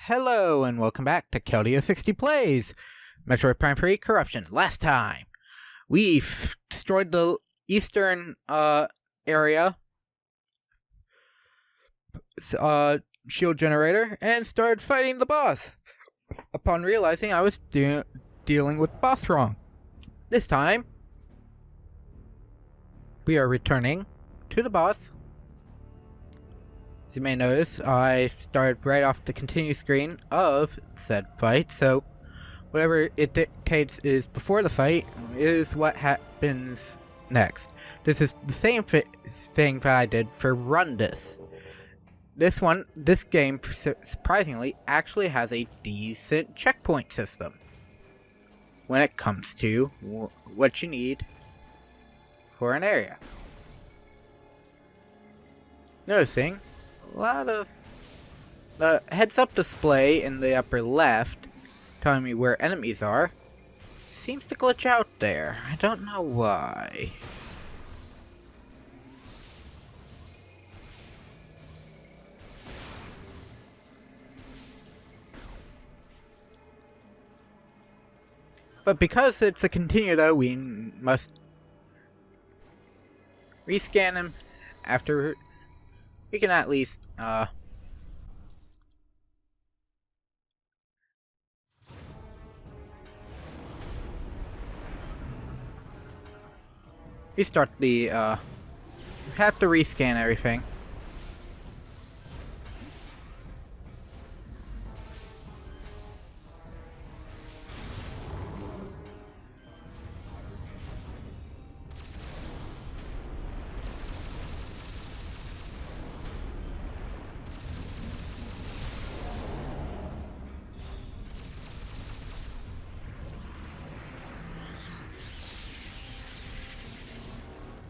Hello and welcome back to Keldeo60 Plays Metroid Prime 3 Corruption. Last time, we destroyed the eastern area shield generator and started fighting the boss. Upon realizing I was dealing with boss wrong. This time, we are returning to the boss. As you may notice, I started right off the continue screen of said fight, so whatever it dictates is before the fight is what happens next. This is the same thing that I did for Rundus. This game, surprisingly, actually has a decent checkpoint system when it comes to what you need for an area. Noticing a lot of the heads-up display in the upper left telling me where enemies are seems to glitch out there. I don't know why. But because it's a continue though, we must rescan him after we can at least restart the have to rescan everything.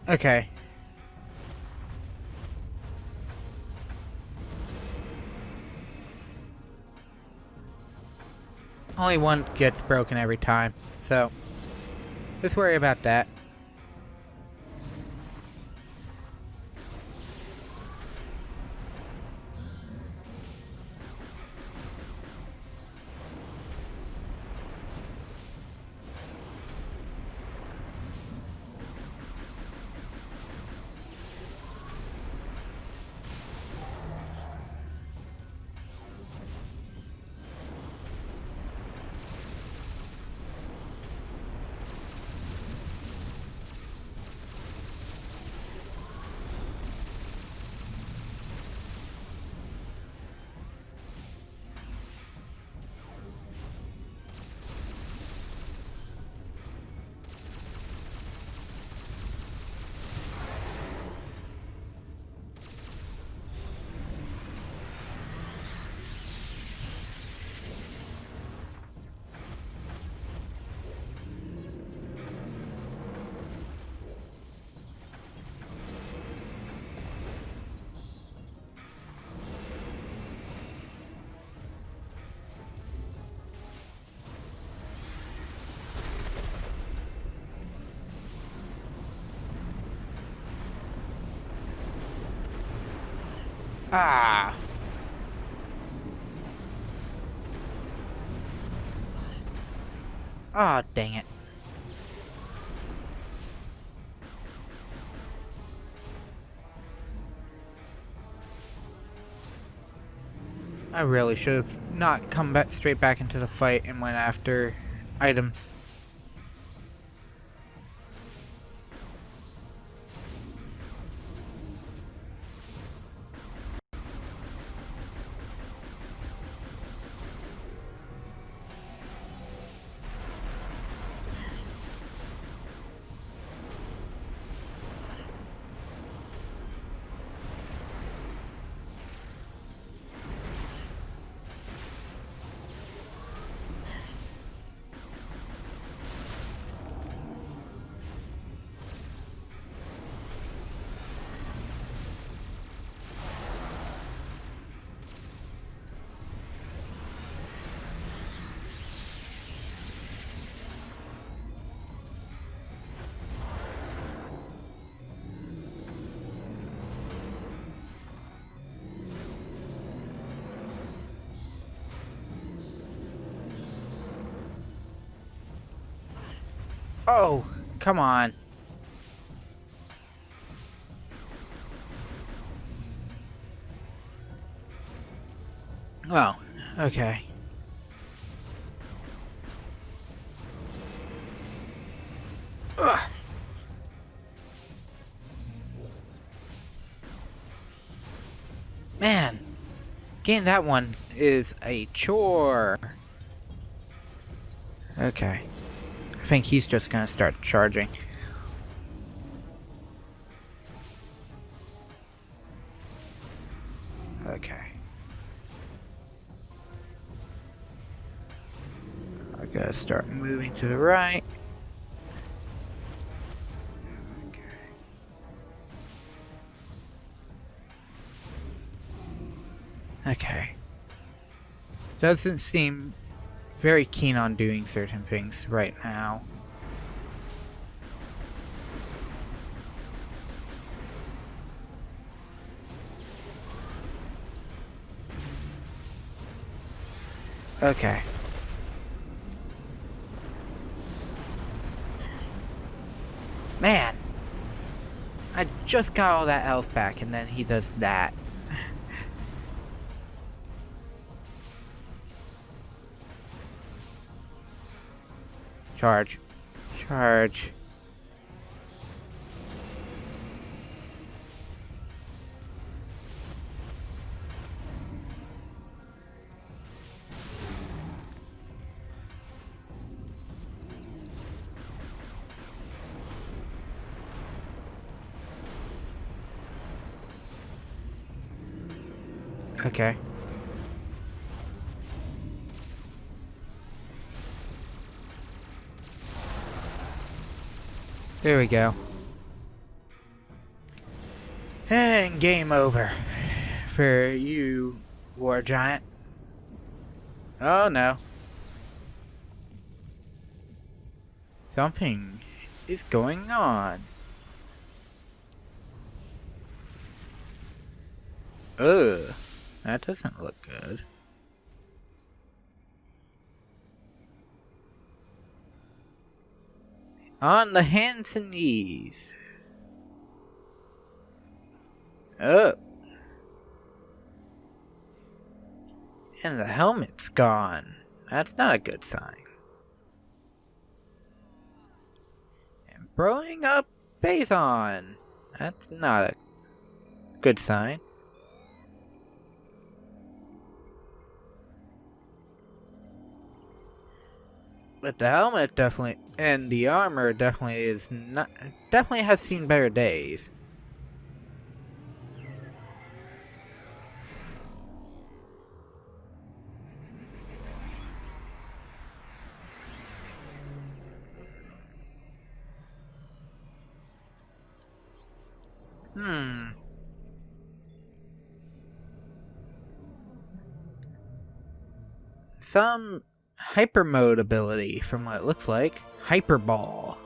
Okay. Only one gets broken every time, so just worry about that. Ah! Ah, dang it. I really should have not come back straight back into the fight and went after items. Oh, come on. Well, okay. Ugh. Man, getting that one is a chore. Okay. I think he's just gonna start charging. Okay. I gotta start moving to the right. Okay. Doesn't seem very keen on doing certain things right now. Okay. Man! I just got all that health back and then he does that. Charge. Charge. Okay. There we go. And game over. For you, War Giant. Oh no. Something is going on. Ugh. That doesn't look good. On the hands and knees. Oh. And the helmet's gone. That's not a good sign. And throwing up Bazon. That's not a good sign. But the helmet definitely, and the armor definitely is not, definitely has seen better days. Some hyper mode ability from what it looks like. Hyper Ball.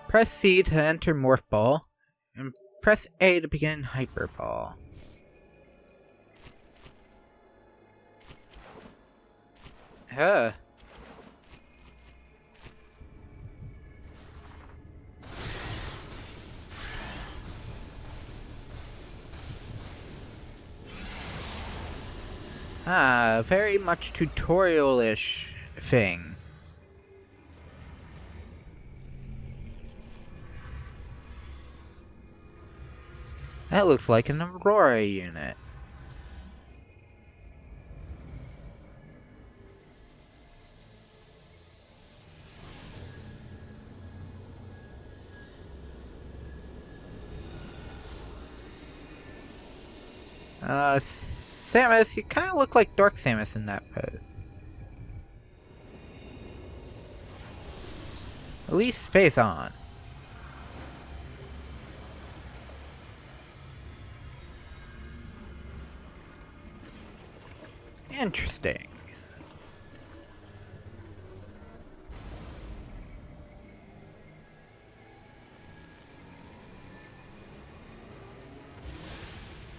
Press C to enter Morph Ball, and press A to begin Hyper Ball. Huh. Ah, very much tutorial-ish thing. That looks like an Aurora unit. Samus, you kind of look like Dark Samus in that pose. At least space on. Interesting.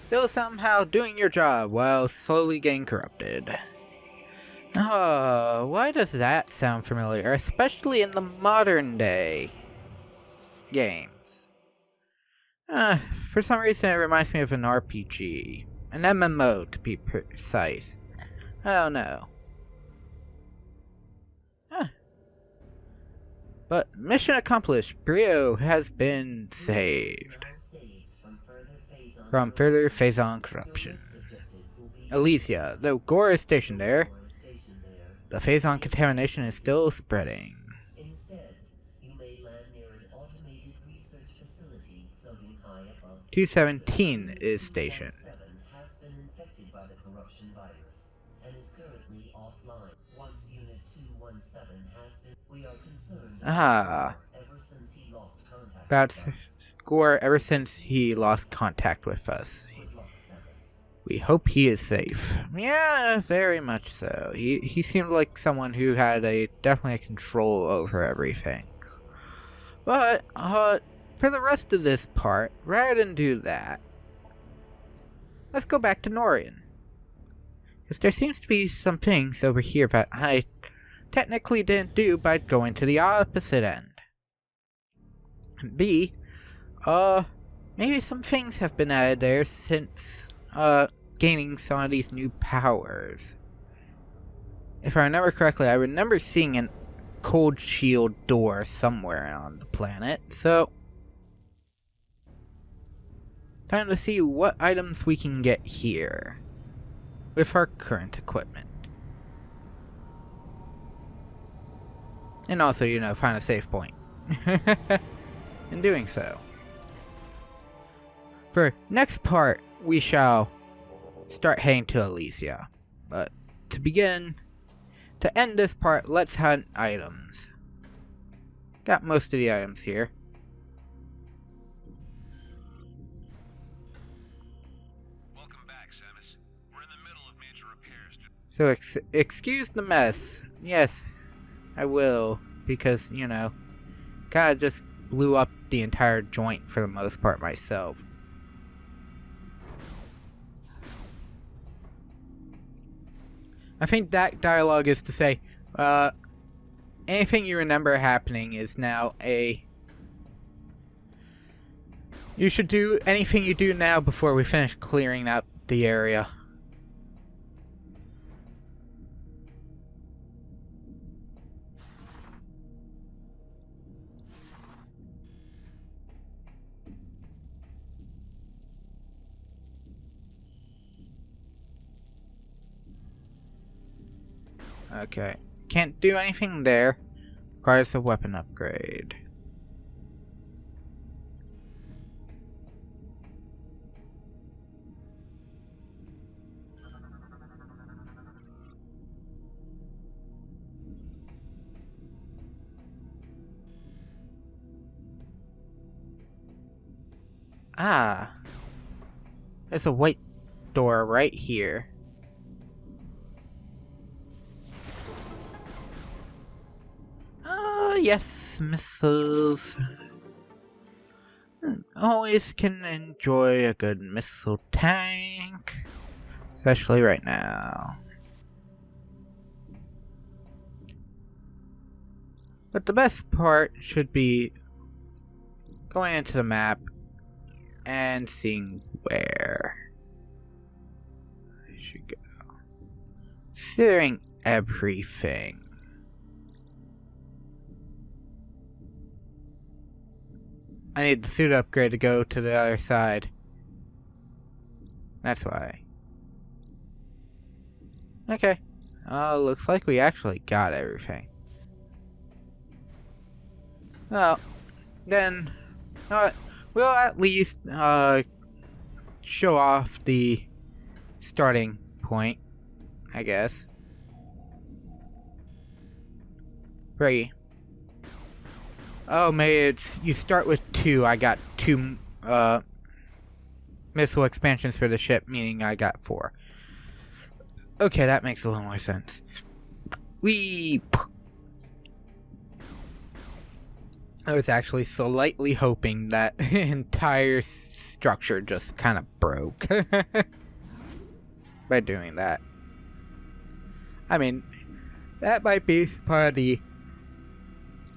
Still somehow doing your job while slowly getting corrupted. Oh, why does that sound familiar? Especially in the modern day games. For some reason it reminds me of an RPG. An MMO to be precise. I don't know. But mission accomplished. Brio has been saved from further phase-on corruption. Elysia, though Gore is stationed there, the phase-on contamination is still spreading. 217 is stationed. About Gore ever since he lost contact with us. We hope he is safe. Yeah, very much so. He seemed like someone who had definitely a control over everything. But, for the rest of this part, rather than do that, let's go back to Norian. Because there seems to be some things over here that I technically didn't do by going to the opposite end. B, maybe some things have been added there since, gaining some of these new powers. If I remember correctly, I remember seeing an cold shield door somewhere on the planet, so time to see what items we can get here with our current equipment. And also, you know, find a save point. In doing so. For next part, we shall start heading to Elysia. But to begin, to end this part, let's hunt items. Got most of the items here. Welcome back, Samus. We're in the middle of major repairs. So excuse the mess. Yes, I will, because, you know, kinda just blew up the entire joint for the most part myself. I think that dialogue is to say, anything you remember happening is now you should do anything you do now before we finish clearing out the area. Okay. Can't do anything there. Requires a weapon upgrade. Ah. There's a white door right here. Yes, missiles. Always can enjoy a good missile tank. Especially right now. But the best part should be going into the map and seeing where I should go. Considering everything. I need the suit upgrade to go to the other side. That's why. Okay. Looks like we actually got everything. Well, then, we'll at least, show off the starting point, I guess. 3. Oh, maybe you start with 2. I got 2 missile expansions for the ship, meaning I got 4. Okay, that makes a little more sense. I was actually slightly hoping that entire structure just kind of broke by doing that. I mean, that might be part of the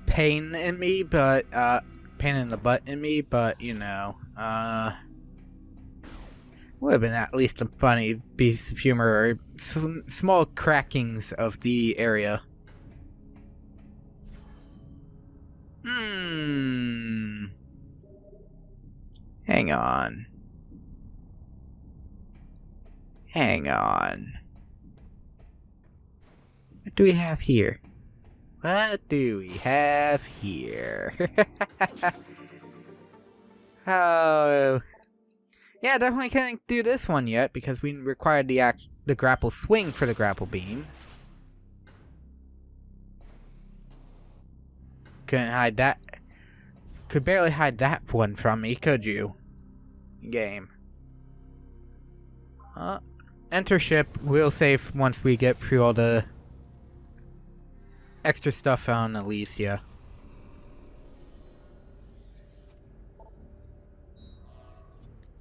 pain in me, but, pain in the butt in me, but, you know, would have been at least a funny piece of humor or small crackings of the area. Hang on. Hang on. What do we have here? What do we have here? Oh. Yeah, definitely can't do this one yet because we required the grapple swing for the grapple beam. Couldn't hide that. Could barely hide that one from me, could you? Game. Enter ship. We'll save once we get through all the extra stuff on Elysia.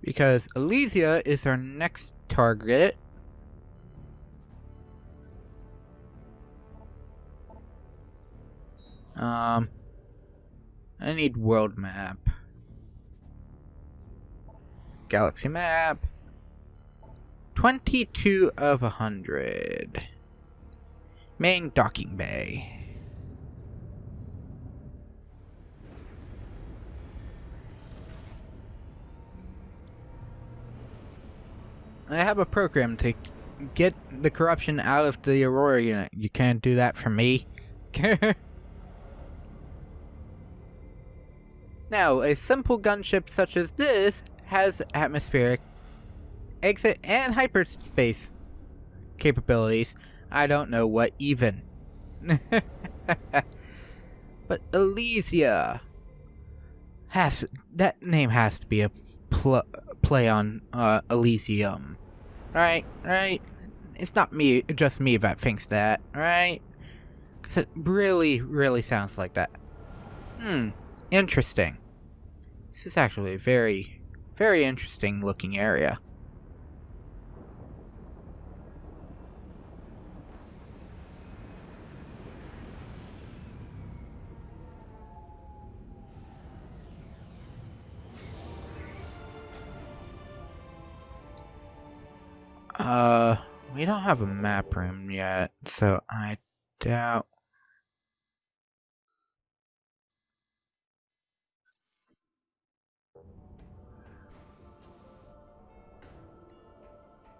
Because Elysia is our next target. I need world map. Galaxy map. 22 of 100. Main docking bay. I have a program to get the corruption out of the Aurora unit. You can't do that for me. Now, a simple gunship such as this has atmospheric, exit, and hyperspace capabilities. I don't know what even. But Elysia that name has to be a play on Elysium. Right? It's not just me that thinks that, right? Because it really sounds like that. Interesting. This is actually a very interesting looking area. We don't have a map room yet, so I doubt.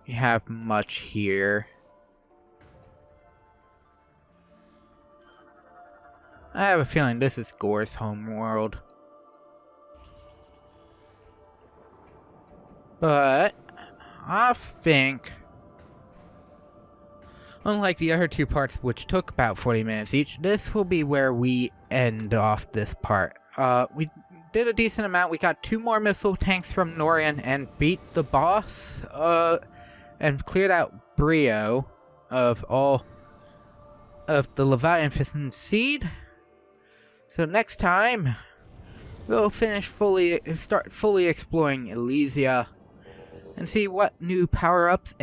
We have much here. I have a feeling this is Gore's homeworld. But I think, unlike the other two parts, which took about 40 minutes each, this will be where we end off this part. We did a decent amount. We got 2 more missile tanks from Norian and beat the boss, and cleared out Brio of all of the Leviathan Seed. So next time, we'll start fully exploring Elysia and see what new power-ups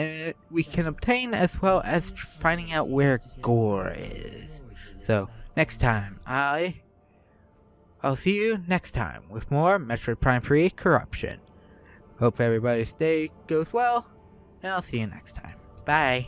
we can obtain, as well as finding out where Gore is. So next time, I'll see you next time with more Metroid Prime 3 Corruption. Hope everybody's day goes well, and I'll see you next time. Bye.